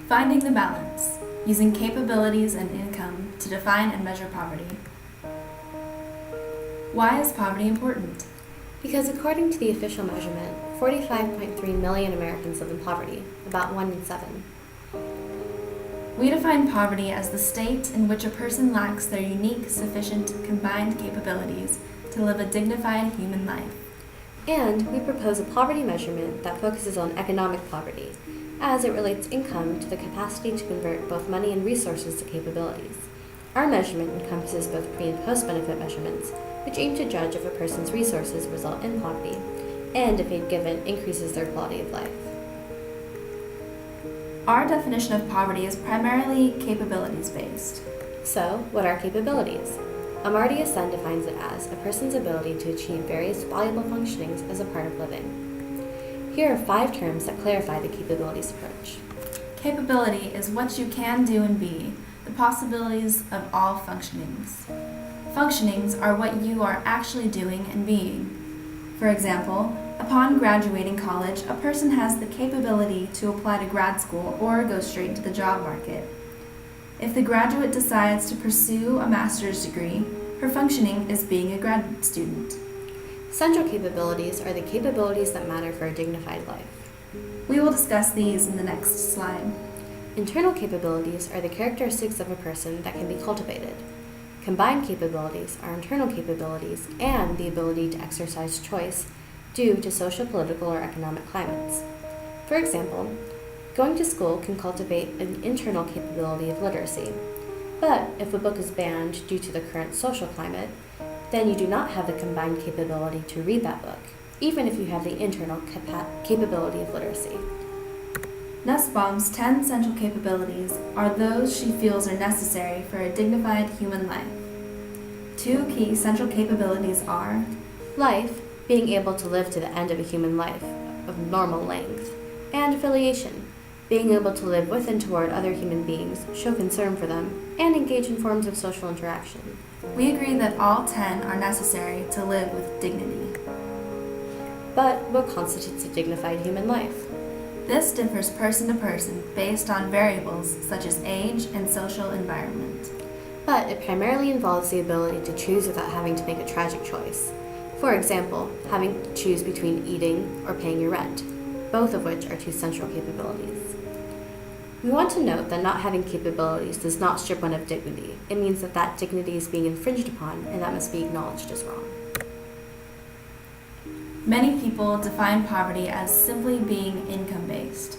Finding the balance, using capabilities and income to define and measure poverty. Why is poverty important? Because according to the official measurement, 45.3 million Americans live in poverty, about 1 in 7. We define poverty as the state in which a person lacks their unique, sufficient, combined capabilities to live a dignified human life. And we propose a poverty measurement that focuses on economic poverty, as it relates income to the capacity to convert both money and resources to capabilities. Our measurement encompasses both pre- and post-benefit measurements, which aim to judge if a person's resources result in poverty, and if aid given increases their quality of life. Our definition of poverty is primarily capabilities-based. So, what are capabilities? Amartya Sen defines it as a person's ability to achieve various valuable functionings as a part of living. Here are 5 terms that clarify the capabilities approach. Capability is what you can do and be, the possibilities of all functionings. Functionings are what you are actually doing and being. For example, upon graduating college, a person has the capability to apply to grad school or go straight into the job market. If the graduate decides to pursue a master's degree, her functioning is being a grad student. Central capabilities are the capabilities that matter for a dignified life. We will discuss these in the next slide. Internal capabilities are the characteristics of a person that can be cultivated. Combined capabilities are internal capabilities and the ability to exercise choice due to social, political, or economic climates. For example, going to school can cultivate an internal capability of literacy. But if a book is banned due to the current social climate, then you do not have the combined capability to read that book, even if you have the internal capability of literacy. Nussbaum's 10 central capabilities are those she feels are necessary for a dignified human life. 2 key central capabilities are life, being able to live to the end of a human life of normal length, and affiliation, being able to live with and toward other human beings, show concern for them, and engage in forms of social interaction. We agree that all 10 are necessary to live with dignity. But what constitutes a dignified human life? This differs person to person based on variables such as age and social environment. But it primarily involves the ability to choose without having to make a tragic choice. For example, having to choose between eating or paying your rent, both of which are 2 central capabilities. We want to note that not having capabilities does not strip one of dignity. It means that that dignity is being infringed upon, and that must be acknowledged as wrong. Many people define poverty as simply being income-based.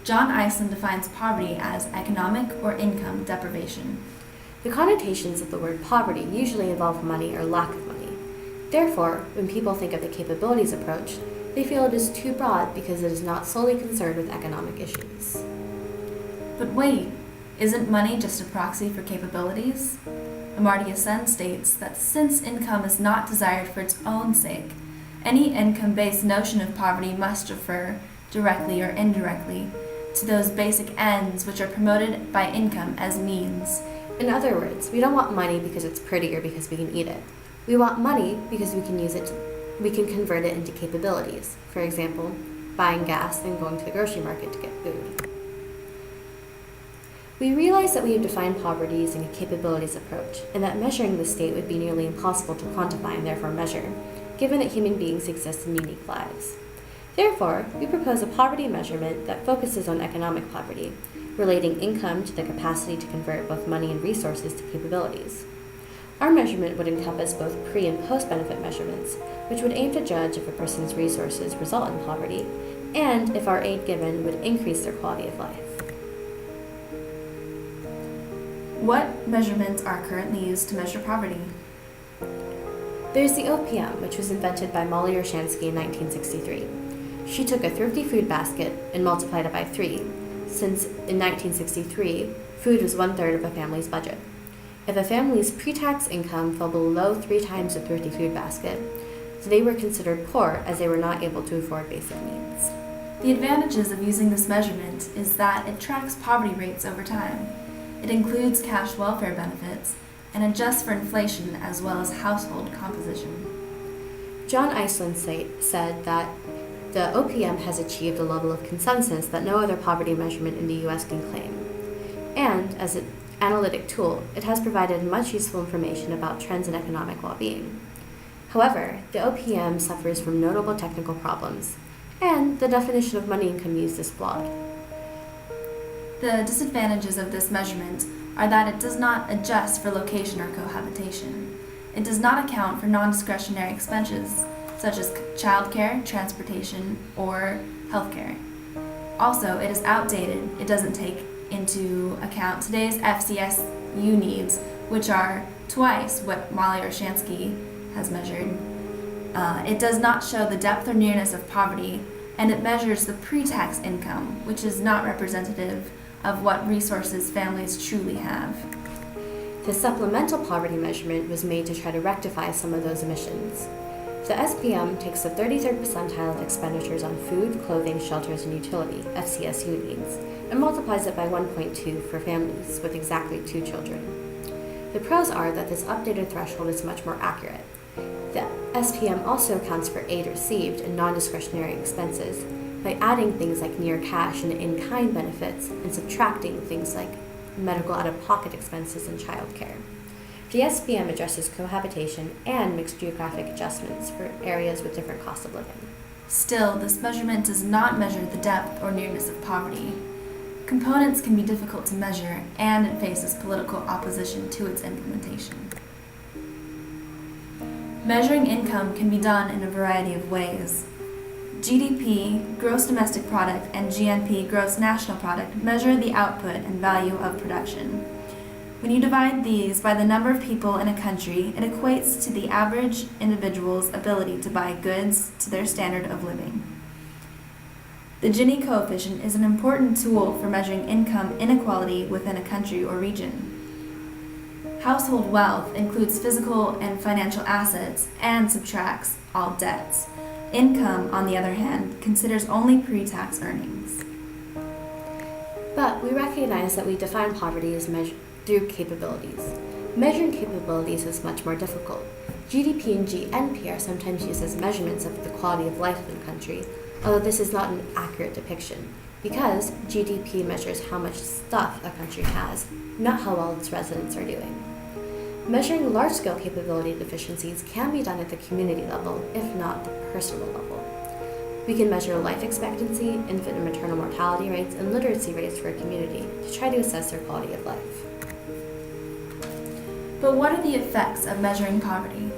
John Iceland defines poverty as economic or income deprivation. The connotations of the word poverty usually involve money or lack of money. Therefore, when people think of the capabilities approach, they feel it is too broad because it is not solely concerned with economic issues. But wait, isn't money just a proxy for capabilities? Amartya Sen states that since income is not desired for its own sake, any income-based notion of poverty must refer, directly or indirectly, to those basic ends which are promoted by income as means. In other words, we don't want money because it's pretty or because we can eat it. We want money because we can convert it into capabilities. For example, buying gas and going to the grocery market to get food. We realize that we have defined poverty using a capabilities approach, and that measuring the state would be nearly impossible to quantify and therefore measure, given that human beings exist in unique lives. Therefore, we propose a poverty measurement that focuses on economic poverty, relating income to the capacity to convert both money and resources to capabilities. Our measurement would encompass both pre- and post-benefit measurements, which would aim to judge if a person's resources result in poverty, and if our aid given would increase their quality of life. What measurements are currently used to measure poverty? There's the OPM, which was invented by Molly Orshansky in 1963. She took a thrifty food basket and multiplied it by 3, since in 1963, food was 1/3 of a family's budget. If a family's pre-tax income fell below 3 times the thrifty food basket, they were considered poor as they were not able to afford basic needs. The advantages of using this measurement is that it tracks poverty rates over time. It includes cash welfare benefits and adjusts for inflation as well as household composition. John Iceland said that the OPM has achieved a level of consensus that no other poverty measurement in the US can claim. And, as an analytic tool, it has provided much useful information about trends in economic well-being. However, the OPM suffers from notable technical problems, and the definition of money income used is flawed. The disadvantages of this measurement are that it does not adjust for location or cohabitation. It does not account for non-discretionary expenses, such as childcare, transportation, or healthcare. Also, it is outdated. It doesn't take into account today's FCSU needs, which are twice what Molly Orshansky has measured. It does not show the depth or nearness of poverty, and it measures the pre-tax income, which is not representative of what resources families truly have. The supplemental poverty measurement was made to try to rectify some of those omissions. The SPM takes the 33rd percentile of expenditures on food, clothing, shelters, and utility, FCSU needs, and multiplies it by 1.2 for families with exactly 2 children. The pros are that this updated threshold is much more accurate. The SPM also accounts for aid received and non-discretionary expenses by adding things like near cash and in-kind benefits and subtracting things like medical out-of-pocket expenses and childcare. The SPM addresses cohabitation and mixed geographic adjustments for areas with different cost of living. Still, this measurement does not measure the depth or nearness of poverty. Components can be difficult to measure, and it faces political opposition to its implementation. Measuring income can be done in a variety of ways. GDP, gross domestic product, and GNP, gross national product, measure the output and value of production. When you divide these by the number of people in a country, it equates to the average individual's ability to buy goods to their standard of living. The Gini coefficient is an important tool for measuring income inequality within a country or region. Household wealth includes physical and financial assets and subtracts all debts. Income, on the other hand, considers only pre-tax earnings. But we recognize that we define poverty as measured through capabilities. Measuring capabilities is much more difficult. GDP and GNP are sometimes used as measurements of the quality of life in a country, although this is not an accurate depiction, because GDP measures how much stuff a country has, not how well its residents are doing. Measuring large-scale capability deficiencies can be done at the community level, if not the personal level. We can measure life expectancy, infant and maternal mortality rates, and literacy rates for a community to try to assess their quality of life. But what are the effects of measuring poverty?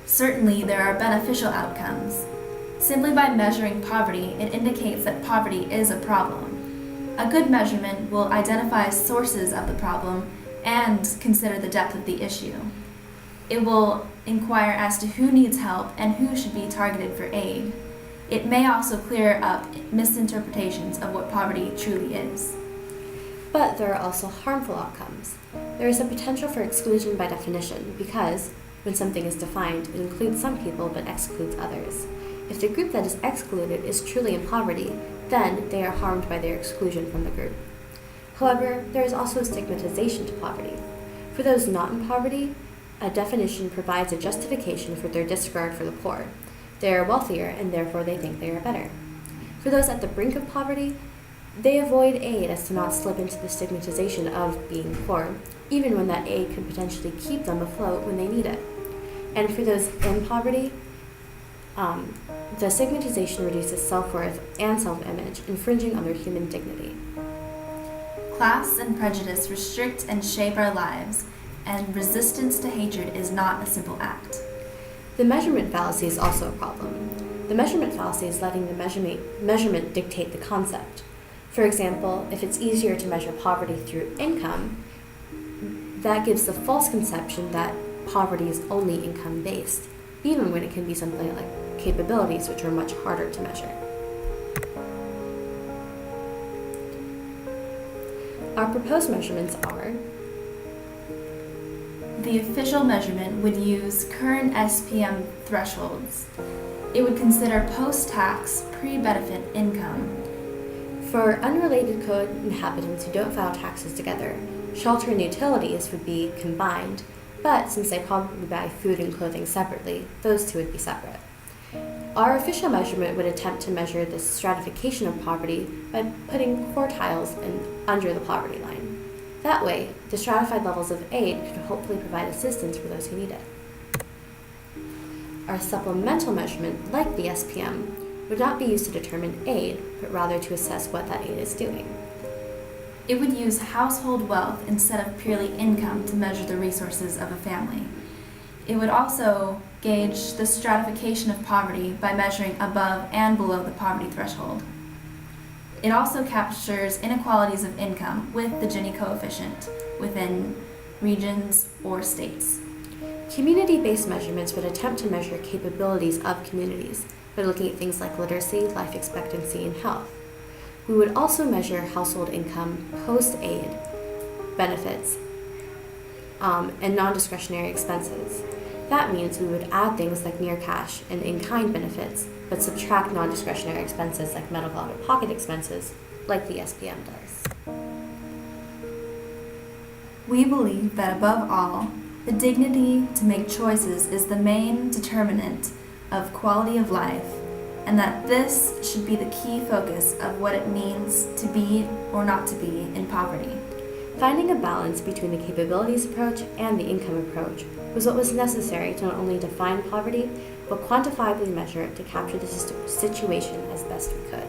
Certainly, there are beneficial outcomes. Simply by measuring poverty, it indicates that poverty is a problem. A good measurement will identify sources of the problem and consider the depth of the issue. It will inquire as to who needs help and who should be targeted for aid. It may also clear up misinterpretations of what poverty truly is. But there are also harmful outcomes. There is a potential for exclusion by definition because, when something is defined, it includes some people but excludes others. If the group that is excluded is truly in poverty, then they are harmed by their exclusion from the group. However, there is also stigmatization to poverty. For those not in poverty, a definition provides a justification for their disregard for the poor. They are wealthier and therefore they think they are better. For those at the brink of poverty, they avoid aid as to not slip into the stigmatization of being poor, even when that aid could potentially keep them afloat when they need it. And for those in poverty, the stigmatization reduces self-worth and self-image, infringing on their human dignity. Class and prejudice restrict and shape our lives, and resistance to hatred is not a simple act. The measurement fallacy is also a problem. The measurement fallacy is letting the measurement dictate the concept. For example, if it's easier to measure poverty through income, that gives the false conception that poverty is only income-based, even when it can be something like capabilities, which are much harder to measure. Our proposed measurements are: The official measurement would use current SPM thresholds. It would consider post-tax, pre-benefit income. For unrelated co-inhabitants who don't file taxes together, shelter and utilities would be combined, but since they probably buy food and clothing separately, those two would be separate. Our official measurement would attempt to measure the stratification of poverty by putting quartiles under the poverty line. That way, the stratified levels of aid could hopefully provide assistance for those who need it. Our supplemental measurement, like the SPM, would not be used to determine aid, but rather to assess what that aid is doing. It would use household wealth instead of purely income to measure the resources of a family. It would also gauge the stratification of poverty by measuring above and below the poverty threshold. It also captures inequalities of income with the Gini coefficient within regions or states. Community-based measurements would attempt to measure capabilities of communities by looking at things like literacy, life expectancy, and health. We would also measure household income post-aid, benefits, and non-discretionary expenses. That means we would add things like near cash and in-kind benefits, but subtract non-discretionary expenses like medical out-of-pocket expenses, like the SPM does. We believe that above all, the dignity to make choices is the main determinant of quality of life, and that this should be the key focus of what it means to be or not to be in poverty. Finding a balance between the capabilities approach and the income approach was what was necessary to not only define poverty, but quantifiably measure it to capture the situation as best we could.